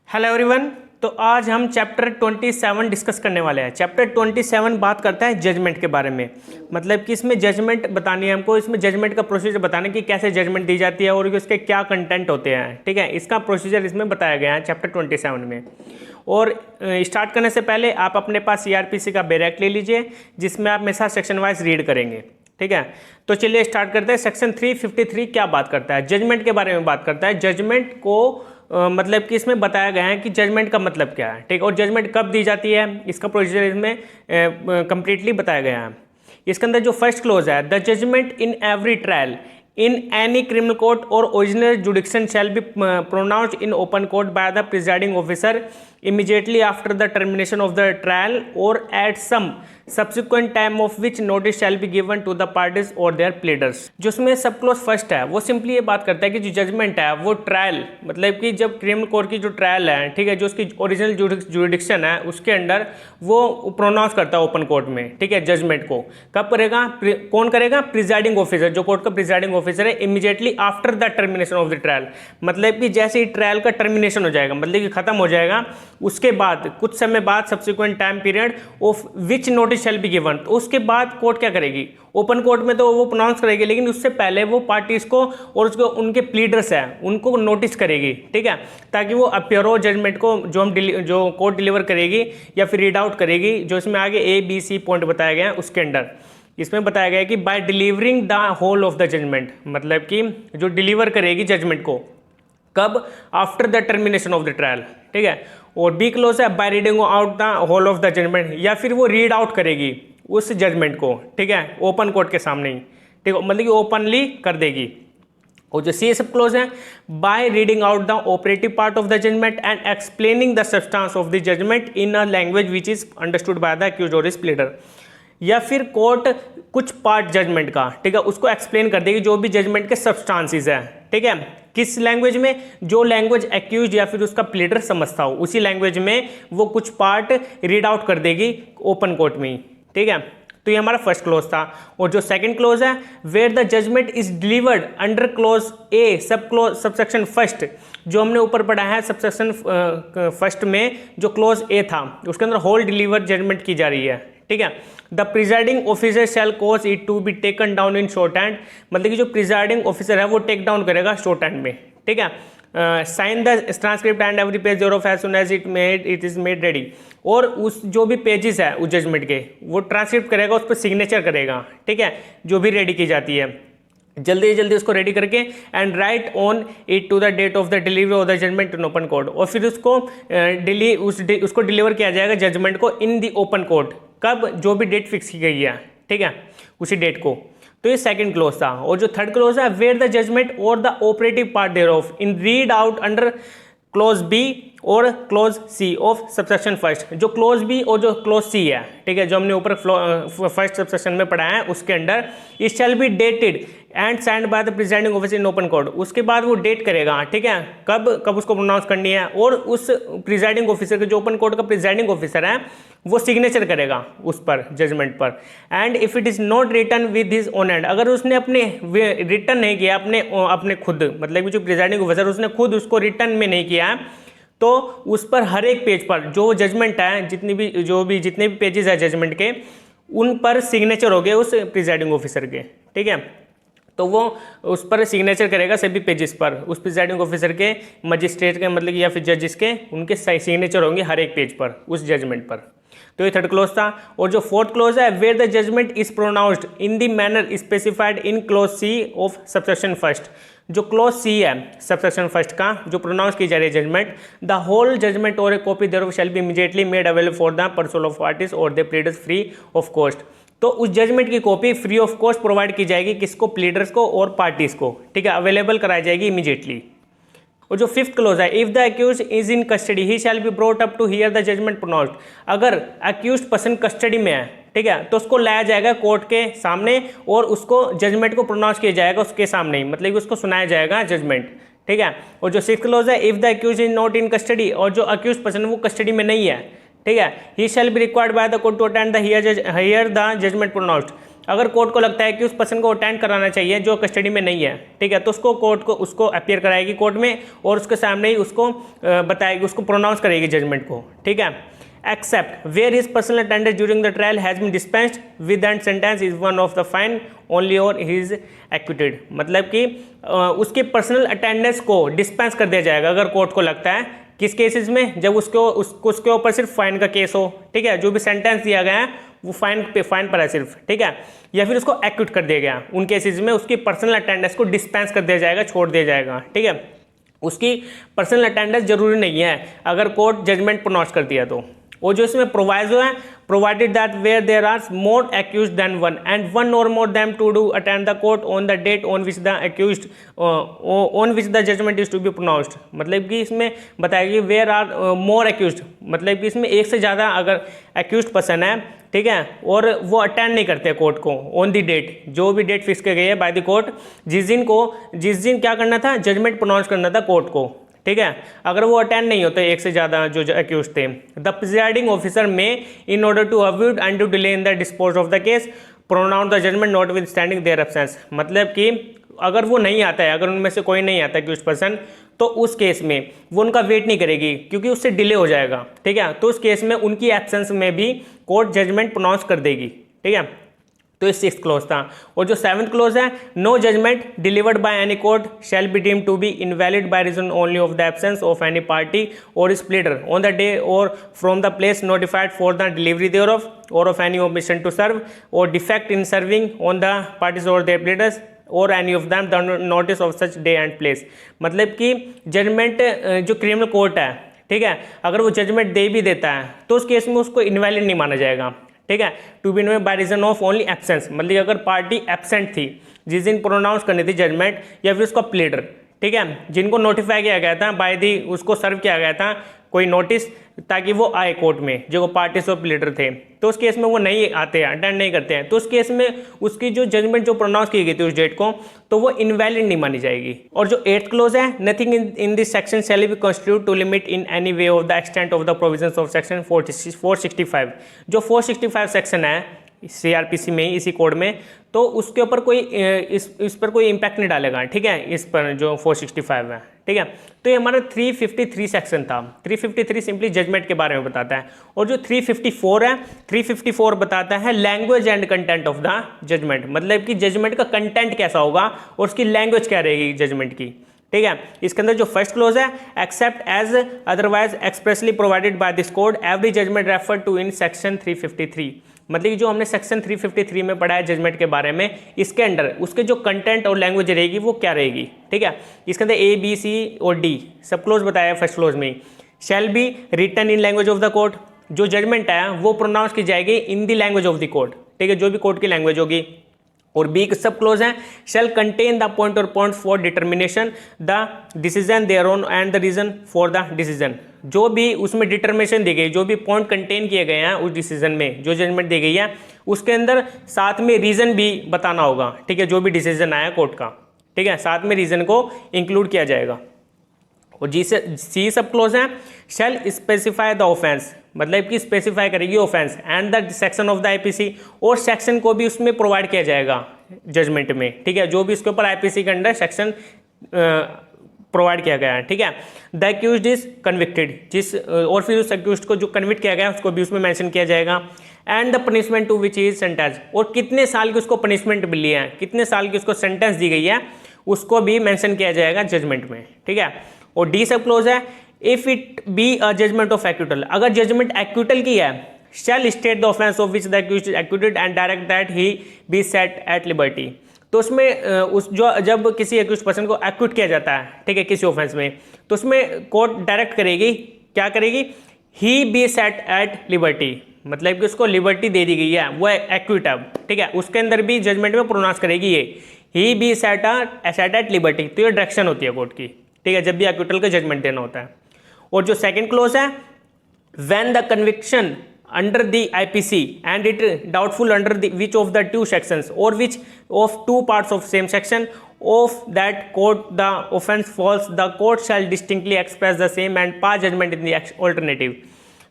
Hello everyone. तो आज हम चैप्टर 27 डिस्कस करने वाले हैं। चैप्टर 27 बात करता है जजमेंट के बारे में, मतलब कि इसमें जजमेंट बतानी है हमको, इसमें जजमेंट का प्रोसीजर बताना कि कैसे जजमेंट दी जाती है और उसके क्या कंटेंट होते हैं। ठीक है, इसका प्रोसीजर इसमें बताया गया है चैप्टर 27 में। और स्टार्ट करने से पहले आप अपने पास CRPC का बैरेक्ट ले लीजिए, जिसमें आप मेरे साथ सेक्शन वाइज रीड करेंगे। ठीक है, तो चलिए स्टार्ट करते हैं। सेक्शन 353 क्या बात करता है? जजमेंट के बारे में बात करता है। जजमेंट को मतलब कि इसमें बताया गया है कि जजमेंट का मतलब क्या है। ठीक, और जजमेंट कब दी जाती है, इसका प्रोसीजर इसमें कंप्लीटली बताया गया है। इसके अंदर जो फर्स्ट क्लोज है, the judgement in every trial in any criminal court or original jurisdiction shall be pronounced in open court by the presiding officer immediately after the termination of the trial or at some subsequent time of which notice shall be given to the parties or their pleaders। जो उसमें सब close first है वो simply ये बात करता है कि जो जजमेंट है वो ट्रायल, मतलब कि जब क्रिमिनल कोर्ट की जो ट्रायल है, ठीक है, जो उसकी ओरिजिनल जुरिडिक्शन है उसके अंडर वो प्रोनाउंस करता है ओपन कोर्ट में। ठीक है, जजमेंट को कब करेगा, कौन करेगा? प्रिजाइडिंग ऑफिसर, जो कोर्ट का प्रिजाइडिंग ऑफिसर है, immediately after the termination of the trial. मतलब कि जैसे ही ट्रायल का टर्मिनेशन हो जाएगा, मतलब कि खत्म हो जाएगा, उसके बाद कुछ समय बाद subsequent time period of which notice shall be given, तो उसके बाद कोर्ट क्या करेगी? ओपन कोर्ट में तो वो प्रोनाउंस करेगी, लेकिन उससे पहले वो पार्टीज को और उसको उनके प्लीडर्स हैं उनको नोटिस करेगी। ठीक है, ताकि वो अपियर हो जजमेंट को जो कोर्ट डिलीवर करेगी या फिर रीड आउट करेगी, जो इसमें आगे ABC पॉइंट बताया गया है उसके अंडर। इसमें बताया गया है कि by delivering the whole of the judgement, मतलब कि जो डिलीवर करेगी जजमेंट को कब? After the termination of the trial. ठीक है, और बी क्लोज है by reading out the whole of the judgement, या फिर वो रीड आउट करेगी उस जजमेंट को। ठीक है, ओपन कोर्ट के सामने ही, ठीक है, मतलब कि ओपनली कर देगी। और जो सी सब क्लोज है by reading out the operative part of the judgement and explaining the substance of the judgement in a language which is understood by the accused और हिज प्लीडर। या फिर कोर्ट कुछ part judgement का, ठीक है, उसको explain कर देगी, जो भी जजमेंट के सब्सटेंसेस है। ठीक है, किस लैंग्वेज में? जो लैंग्वेज एक्यूज या फिर उसका प्लीडर समझता हो, उसी लैंग्वेज में वो कुछ पार्ट रीड आउट कर देगी ओपन कोर्ट में ही। ठीक है, तो ये हमारा फर्स्ट क्लोज था। और जो सेकंड क्लोज है, where the judgement is delivered under clause A subsection first, जो हमने ऊपर पढ़ा है सबसेक्शन फर्स्ट में जो क्लोज ए था उसके अंदर होल डिलीवर जजमेंट की जा रही है। ठीक है, the presiding officer shall cause it to be taken down in short hand, मतलब कि जो प्रिजाइडिंग ऑफिसर है वो टेक डाउन करेगा शॉर्ट हैंड में। ठीक है, sign the transcript and every page thereof as soon as it is made ready, और उस जो भी पेजेस है उस जजमेंट के वो ट्रांसक्रिप्ट करेगा, उस पर सिग्नेचर करेगा। ठीक है, जो भी रेडी की जाती है जल्दी जल्दी उसको रेडी करके and write on it to the date of the delivery of the judgement in open court, और फिर उसको उसको डिलीवर किया जाएगा जजमेंट को इन दी ओपन कोर्ट। कब? जो भी डेट फिक्स की गई है, ठीक है, उसी डेट को। तो ये सेकंड क्लोज था। और जो थर्ड क्लोज है, वेयर द जजमेंट और the operative part there of in read out under clause B और clause C of subsection first. जो क्लोज बी और जो क्लोज सी है, ठीक है, जो हमने ऊपर फर्स्ट सबसेक्शन में पढ़ा है उसके under, it shall be dated and signed by the presiding officer in open court. उसके बाद वो डेट करेगा, ठीक है, कब उसको प्रोनाउंस करनी है, और उस प्रिजाइडिंग ऑफिसर के जो ओपन कोर्ट का प्रिजाइडिंग ऑफिसर है वो सिग्नेचर करेगा उस पर जजमेंट पर। And if it is not written with his own hand, अगर उसने अपने रिटर्न नहीं किया अपने खुद, मतलब कि जो प्रिजाइडिंग ऑफिसर उसने खुद उसको रिटर्न में नहीं किया है, तो उस पर हर एक पेज पर जो जजमेंट है, जितने भी पेजेस है जजमेंट के, उन पर सिग्नेचर हो गए उस प्रिजाइडिंग ऑफिसर के। ठीक है, तो वो उस पर सिग्नेचर करेगा सभी पेजेस पर, उस प्रिजाइडिंग ऑफिसर के, मजिस्ट्रेट के, मतलब कि या फिर जजेस के, उनके सिग्नेचर होंगे हर एक पेज पर उस जजमेंट पर। तो ये थर्ड क्लोज था। और जो फोर्थ क्लोज है, where the judgement is pronounced in the manner specified in clause C of subsection first. जो क्लोज सी है सबसेक्शन फर्स्ट का, जो प्रोनाउंस की जा रही है judgement, the whole judgment or a copy thereof shall be immediately made available for the person of parties or their pleaders free of cost. तो उस जजमेंट की copy free of cost provide की जाएगी, किसको? प्लीडर्स को और पार्टीज को। ठीक है, अवेलेबल कराई जाएगी इमीडिएटली। और जो फिफ्थ क्लोज है, if the accused is in custody he shall be brought up to hear the judgment pronounced. अगर अक्यूज पर्सन कस्टडी में है, ठीक है, तो उसको लाया जाएगा कोर्ट के सामने और उसको जजमेंट को प्रोनाउंस किया जाएगा उसके सामने ही, मतलब कि उसको सुनाया जाएगा जजमेंट। ठीक है, और जो सिक्स्थ क्लोज है, if the accused is not in custody, और जो अक्यूज पर्सन वो कस्टडी में नहीं है, ठीक है, he shall be required by the court to attend the hear the judgment pronounced. अगर कोर्ट को लगता है कि उस पर्सन को अटेंड कराना चाहिए जो कस्टडी में नहीं है, ठीक है, तो उसको कोर्ट को उसको अपीयर कराएगी कोर्ट में और उसके सामने ही उसको बताएगी, उसको प्रोनाउंस करेगी जजमेंट को, ठीक है। Except where his personal attendance during the trial has been dispensed with and sentence is one of the fine only or he is acquitted. मतलब कि उसके पर्सनल अटेंडेंस को डिस्पेंस कर दिया जाएगा अगर कोर्ट को लगता है, किस केसेस में, जब उसके ऊपर सिर्फ फाइन का केस हो, ठीक है, जो भी सेंटेंस दिया गया है वो फाइन पर है सिर्फ, ठीक है, या फिर उसको एक्विट कर दिया गया, उन केसेस में उसकी पर्सनल अटेंडेंस को डिस्पेंस कर दिया जाएगा, छोड़ दिया जाएगा, ठीक है। उसकी पर्सनल अटेंडेंस जरूरी नहीं है अगर कोर्ट जजमेंट प्रोनाउंस कर दिया तो। वो जो इसमें प्रोवाइजो है, provided that where there are more accused than one and one or more them to do attend the court on the date on which the accused on which the judgment is to be pronounced। मतलब कि इसमें बताया कि where are more accused, मतलब कि इसमें एक से ज़्यादा अगर accused पर्सन है, ठीक है, और वो अटेंड नहीं करते कोर्ट को ऑन दी डेट, जो भी डेट फिक्स की गई है बाय द कोर्ट, जिस दिन क्या करना था, जजमेंट प्रोनाउंस करना था कोर्ट को, ठीक है, अगर वो अटेंड नहीं होते एक से ज़्यादा जो अक्यूज थे, the presiding officer may in order to avoid and to delay in the dispose of the case pronounce the judgment notwithstanding their absence. मतलब कि अगर वो नहीं आता है, अगर उनमें से कोई नहीं आता अक्यूज पर्सन, तो उस केस में वो उनका वेट नहीं करेगी क्योंकि उससे डिले हो जाएगा, ठीक है, तो उस केस में उनकी एब्सेंस में भी कोर्ट जजमेंट प्रोनाउंस कर देगी, ठीक है। तो ये 6th क्लोज था। और जो 7th क्लोज है, no judgment delivered by any court shall be deemed to be invalid by reason only of the absence of any party or is pleader on the day or from the place notified for the delivery thereof or of any omission to serve or defect in serving on the parties or their pleaders or any of them the notice of such day and place. मतलब कि judgement जो criminal court है, ठीक है, अगर वो judgement दे भी देता है तो उस केस में उसको इनवैलिड नहीं माना जाएगा, ठीक है, to be known by reason of only absence. मतलब अगर पार्टी एब्सेंट थी जिस दिन प्रोनाउंस करनी थी जजमेंट, या फिर उसका प्लीडर, ठीक है, जिनको नोटिफाई किया गया था बाय दी, उसको सर्व किया गया था कोई नोटिस ताकि वो आए कोर्ट में, जो पार्टीज और प्लीडर थे, तो उस केस में वो नहीं आते हैं, अटेंड नहीं करते हैं, तो उस केस में उसकी जो जजमेंट जो प्रोनाउंस की गई थी उस डेट को, तो वो इनवैलिड नहीं मानी जाएगी। और जो 8th क्लोज है, nothing in this section shall be constitute to limit in any way of the extent of the provisions of section 465। जो 465 सेक्शन है CRPC में, इसी कोड में, तो उसके ऊपर कोई इस पर कोई इम्पैक्ट नहीं डालेगा, ठीक है, इस पर जो 465 है, ठीक है। तो ये हमारा 353 सेक्शन था। 353 सिंपली जजमेंट के बारे में बताता है। और जो 354 है, 354 बताता है language and content of the judgement. मतलब कि जजमेंट का कंटेंट कैसा होगा और उसकी लैंग्वेज क्या रहेगी जजमेंट की, ठीक है। इसके अंदर जो फर्स्ट क्लोज है, except as otherwise expressly provided by this code every judgment refer to in section 353। मतलब कि जो हमने सेक्शन 353 में पढ़ा है जजमेंट के बारे में, इसके अंडर उसके जो कंटेंट और लैंग्वेज रहेगी वो क्या रहेगी, ठीक है। इसके अंदर A, B, C और D सब क्लोज बताया फर्स्ट क्लोज में। Shall be written in language of the court, जो जजमेंट है वो प्रोनाउंस की जाएगी in the language of the court, ठीक है, जो भी कोर्ट की लैंग्वेज होगी। और बी सब क्लोज है, shall contain the point or points for determination the decision thereon and the reason for the decision. जो भी उसमें डिटर्मिनेशन दी गई, जो भी पॉइंट कंटेन किए गए हैं उस डिसीजन में, जो जजमेंट दी गई है, उसके अंदर साथ में रीजन भी बताना होगा, ठीक है, जो भी डिसीजन आया कोर्ट का, ठीक है, साथ में रीजन को इंक्लूड किया जाएगा। और सी सब क्लोज है, शैल स्पेसिफाई द ऑफेंस, मतलब कि स्पेसिफाई करेगी offence and the section of the IPC, और सेक्शन को भी उसमें प्रोवाइड किया जाएगा जजमेंट में, ठीक है, जो भी इसके ऊपर आईपीसी के अंडर सेक्शन प्रोवाइड किया गया है, ठीक है। द अक्यूज्ड इज कन्विक्टेड, और फिर उस अक्यूज्ड को जो कन्विक्ट किया गया उसको भी उसमें मेंशन किया जाएगा। And the punishment to which is sentence, और कितने साल की उसको पनिशमेंट मिली है, कितने साल की उसको सेंटेंस दी गई है, उसको भी मेंशन किया जाएगा जजमेंट में, ठीक है। और डी सब क्लोज है, if it be a judgment of acquittal, अगर जजमेंट एक्यूटल की है, shall state the offence of which the accused is acquitted and direct that he be set at liberty. तो उसमें जब किसी एक्यूज्ड पर्सन को acute किया जाता है, ठीक है, किसी ऑफेंस में, तो उसमें कोर्ट डायरेक्ट करेगी, क्या करेगी, ही बी सेट एट लिबर्टी, मतलब कि उसको लिबर्टी दे दी गई है, वो एक्यूट है, ठीक है, उसके अंदर भी जजमेंट में प्रोनाउंस करेगी ये ही बी सेट एट लिबर्टी। तो ये डायरेक्शन होती है कोर्ट की, ठीक है, जब भी एक्यूटल का जजमेंट देना होता है। और जो सेकंड क्लोज है, when the conviction under the IPC and it doubtful under the which of the two sections or which of two parts of same section of that court the offense falls, the court shall distinctly express the same and pass judgment in the alternative।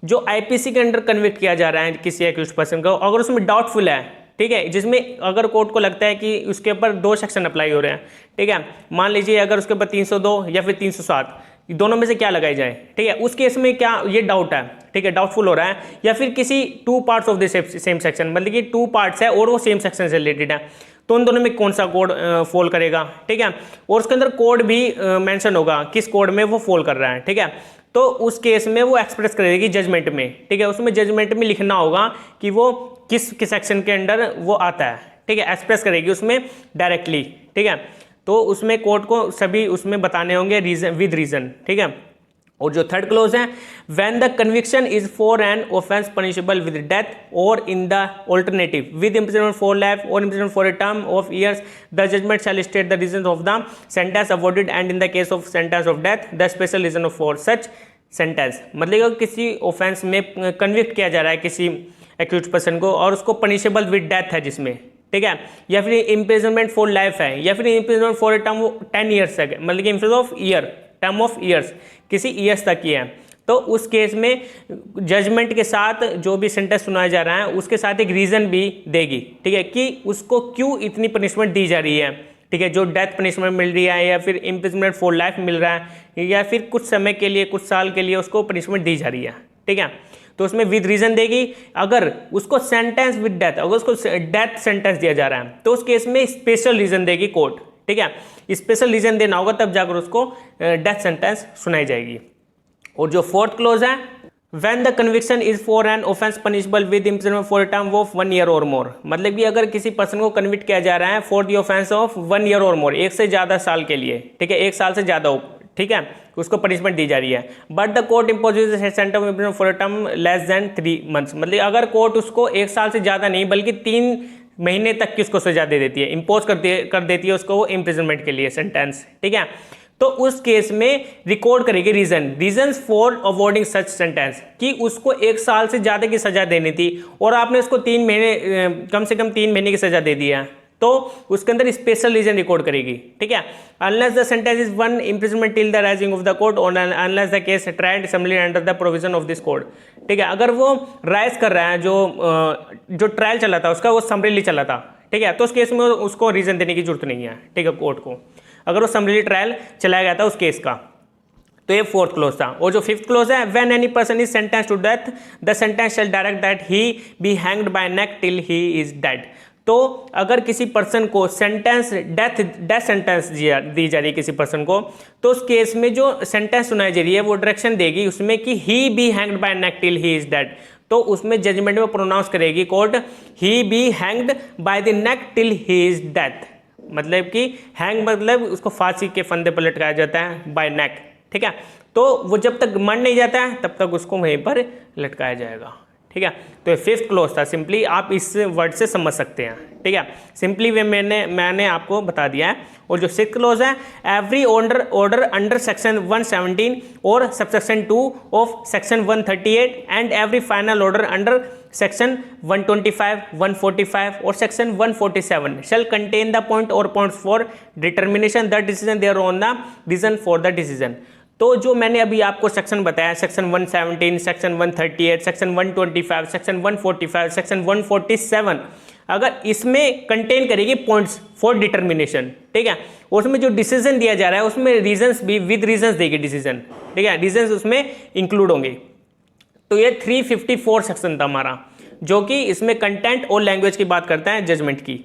जो IPC के under convict किया जा रहा है किसी accused person को, अगर उसमें डाउटफुल है ठीक है, जिसमें अगर कोर्ट को लगता है कि उसके ऊपर 2 सेक्शन अप्लाई हो रहे हैं, ठीक है, मान लीजिए अगर उसके ऊपर 302 या फिर 307 दोनों में से क्या लगाई जाए, ठीक है, उस केस में क्या ये डाउट है, ठीक है, डाउटफुल हो रहा है, या फिर किसी 2 parts of the same section, मतलब कि 2 पार्ट्स है और वो सेम सेक्शन से रिलेटेड है, तो उन दोनों में कौन सा कोड फॉल करेगा, ठीक है, और उसके अंदर कोड भी मेंशन होगा किस कोड में वो फॉल कर रहा है, ठीक है, तो उस केस में वो एक्सप्रेस करेगी जजमेंट में, ठीक है, उसमें जजमेंट में लिखना होगा कि वो किस सेक्शन के अंडर वो आता है, ठीक है, एक्सप्रेस करेगी उसमें डायरेक्टली, ठीक है, तो उसमें कोर्ट को सभी उसमें बताने होंगे रीजन विद रीजन, ठीक है। और जो थर्ड क्लोज है, when the conviction is for an offence punishable with death or in the alternative with imprisonment for life or imprisonment for a term of years, the judgment shall state the reason of the sentence awarded and in the case of sentence of death the special reason for such sentence. मतलब किसी offence में convict किया जा रहा है किसी accused person को और उसको पनिशेबल विद डेथ है जिसमें, ठीक है, या फिर इम्प्रिजनमेंट फॉर लाइफ है, या फिर imprisonment for a term 10 years है, मतलब कि imprison of year, term of years किसी ईयर्स तक की है, तो उस केस में जजमेंट के साथ जो भी सेंटेंस सुनाया जा रहा है उसके साथ एक रीजन भी देगी, ठीक है, कि उसको क्यों इतनी पनिशमेंट दी जा रही है, ठीक है, जो डेथ पनिशमेंट मिल रही है या फिर इम्प्रिजनमेंट फॉर लाइफ मिल रहा है या फिर कुछ समय के लिए कुछ साल के लिए उसको पनिशमेंट दी जा रही है, ठीक है, तो उसमें विद रीजन देगी। अगर उसको सेंटेंस विद डेथ, अगर उसको डेथ सेंटेंस दिया जा रहा है तो उस केस में स्पेशल रीजन देगी कोर्ट, ठीक है, स्पेशल रीजन देना होगा तब जाकर उसको डेथ सेंटेंस सुनाई जाएगी। और जो फोर्थ क्लोज है, when the conviction is for an offence punishable with imprisonment for a term of 1 year और मोर, मतलब कि अगर किसी पर्सन को कन्विक्ट किया जा रहा है for the offence of 1 year और मोर, 1 से ज़्यादा साल के लिए, ठीक है, 1 साल से ज़्यादा हो, ठीक है, उसको पनिशमेंट दी जा रही है, but the court imposes sentence of imprisonment for a term less than 3 months, मतलब अगर कोर्ट उसको 1 साल से ज़्यादा नहीं बल्कि 3 महीने तक की उसको सजा दे देती है, इम्पोज कर देती है उसको वो इम्प्रिजनमेंट के लिए सेंटेंस, ठीक है, तो उस केस में रिकॉर्ड करेगी reasons for awarding such sentence, कि उसको 1 साल से ज़्यादा की सजा देनी थी और आपने उसको 3 महीने, कम से कम 3 महीने की सजा दे दी है, तो उसके अंदर स्पेशल रीजन रिकॉर्ड करेगी, ठीक है, unless the sentence is 1 imprisonment till the rising of the court or unless the case tried assembly under the provision of this code, ठीक है, अगर वो राइज कर रहा है जो ट्रायल चला था उसका वो समरीली चला था, ठीक है, तो उस केस में उसको रीजन देने की जरूरत नहीं है, ठीक है, कोर्ट को, अगर वो समरीली ट्रायल चलाया गया था उस केस का। तो ये फोर्थ क्लोज था। और जो फिफ्थ क्लोज है, when any person is sentence to death the sentence shall direct that he be hanged by neck till he is dead. तो अगर किसी पर्सन को सेंटेंस डेथ सेंटेंस दी जा रही है किसी पर्सन को, तो उस केस में जो सेंटेंस सुनाई जा रही है वो डायरेक्शन देगी उसमें कि he be hanged by neck till he is dead. तो उसमें जजमेंट में प्रोनाउंस करेगी court he be hanged by the neck till he is death, मतलब कि हैंग मतलब उसको फांसी के फंदे पर लटकाया जाता है बाय नेक, ठीक है, तो वो जब तक मर नहीं जाता है तब तक उसको वहीं पर लटकाया जाएगा, ठीक है। तो ये फिफ्थ क्लोज था, सिंपली आप इस वर्ड से समझ सकते हैं, ठीक है, सिंपली वे मैंने आपको बता दिया है। और जो सिक्स्थ क्लोज है, एवरी ऑर्डर अंडर सेक्शन 117 और subsection 2 of section 138 and every final order under section 125, 145 और section 147 shall contain the point or points for determination the decision thereon the reason for the decision। तो जो मैंने अभी आपको section बताया, section 117, section 138, section 125, section 145, section 147, अगर इसमें contain करेगी पॉइंट्स फॉर डिटर्मिनेशन, ठीक है, उसमें जो डिसीजन दिया जा रहा है उसमें रीजंस भी विद रीजंस देगी डिसीजन, ठीक है, रीजंस उसमें इंक्लूड होंगे। तो ये 354 सेक्शन था हमारा, जो कि इसमें कंटेंट और लैंग्वेज की बात करता है जजमेंट की।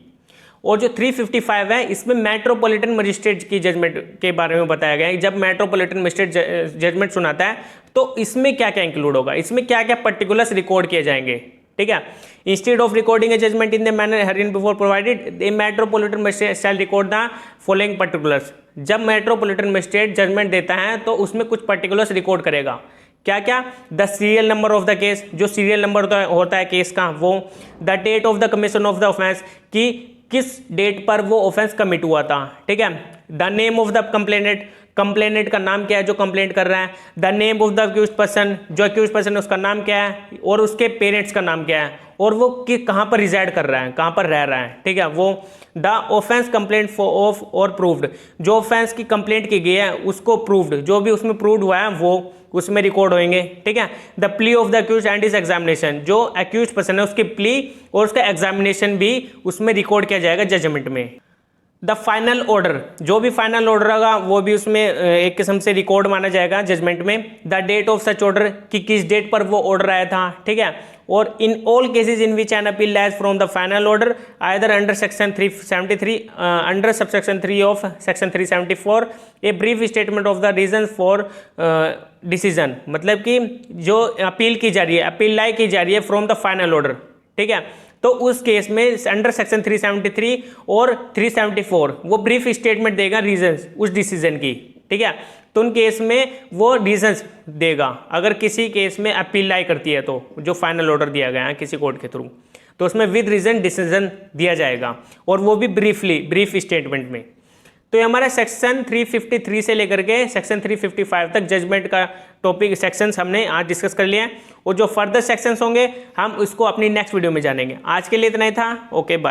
और जो 355 है इसमें मेट्रोपॉलिटन मजिस्ट्रेट की जजमेंट के बारे में बताया गया है। जब मेट्रोपॉलिटन मजिस्ट्रेट जजमेंट सुनाता है तो इसमें क्या क्या इंक्लूड होगा, इसमें क्या क्या पर्टिकुलर्स रिकॉर्ड किए जाएंगे, ठीक है। Instead of recording a judgment in the manner herein before provided, a metropolitan magistrate shall record the following particulars. जब मेट्रोपॉलिटन मजिस्ट्रेट जजमेंट देता है तो उसमें कुछ पर्टिकुलर्स रिकॉर्ड करेगा, क्या क्या, the serial number of the case, जो सीरियल नंबर होता है केस का वो, the date of the commission of the offence, कि किस डेट पर वो ऑफेंस कमिट हुआ था, ठीक है, the name of the complainant, complainant का नाम क्या है जो कंप्लेंट कर रहा है, the name of the accused person, जो अक्यूज्ड पर्सन है उसका नाम क्या है और उसके पेरेंट्स का नाम क्या है और वो कहाँ पर रिजाइड कर रहा है, कहाँ पर रह रहा है, ठीक है। वो the offence complaint for of और प्रूव्ड, जो ऑफेंस की कंप्लेंट की गई है उसको प्रूव्ड, जो भी उसमें प्रूव्ड हुआ है वो उसमें रिकॉर्ड होंगे, ठीक है। The plea of the accused and his examination, जो अक्यूज्ड पर्सन है उसकी प्ली और उसका एग्जामिनेशन भी उसमें रिकॉर्ड किया जाएगा जजमेंट में। द फाइनल ऑर्डर, जो भी फाइनल ऑर्डर होगा वो भी उसमें एक किस्म से रिकॉर्ड माना जाएगा जजमेंट में। The date of such order, कि किस डेट पर वो ऑर्डर आया था, ठीक है। और in all cases in which an appeal lies from the final order either under section 373 under subsection 3 of section 374 a brief statement of the reason for decision, मतलब कि जो अपील की जा रही है, अपील लाई की जा रही है फ्रॉम द फाइनल ऑर्डर, ठीक है। तो उस केस में अंडर सेक्शन 373 और 374 वो ब्रीफ स्टेटमेंट देगा रीजंस उस डिसीजन की, ठीक है। तो उन केस में वो रीजंस देगा अगर किसी केस में अपील लाई करती है, तो जो फाइनल ऑर्डर दिया गया है किसी कोर्ट के थ्रू, तो उसमें विद रीजन डिसीजन दिया जाएगा और वो भी ब्रीफ स्टेटमेंट में। तो ये हमारा सेक्शन 353 से लेकर के सेक्शन 355 तक जजमेंट का टॉपिक सेक्शंस हमने आज डिस्कस कर लिया है और जो फर्दर सेक्शंस होंगे हम उसको अपनी नेक्स्ट वीडियो में जानेंगे। आज के लिए इतना ही था, ओके बाय।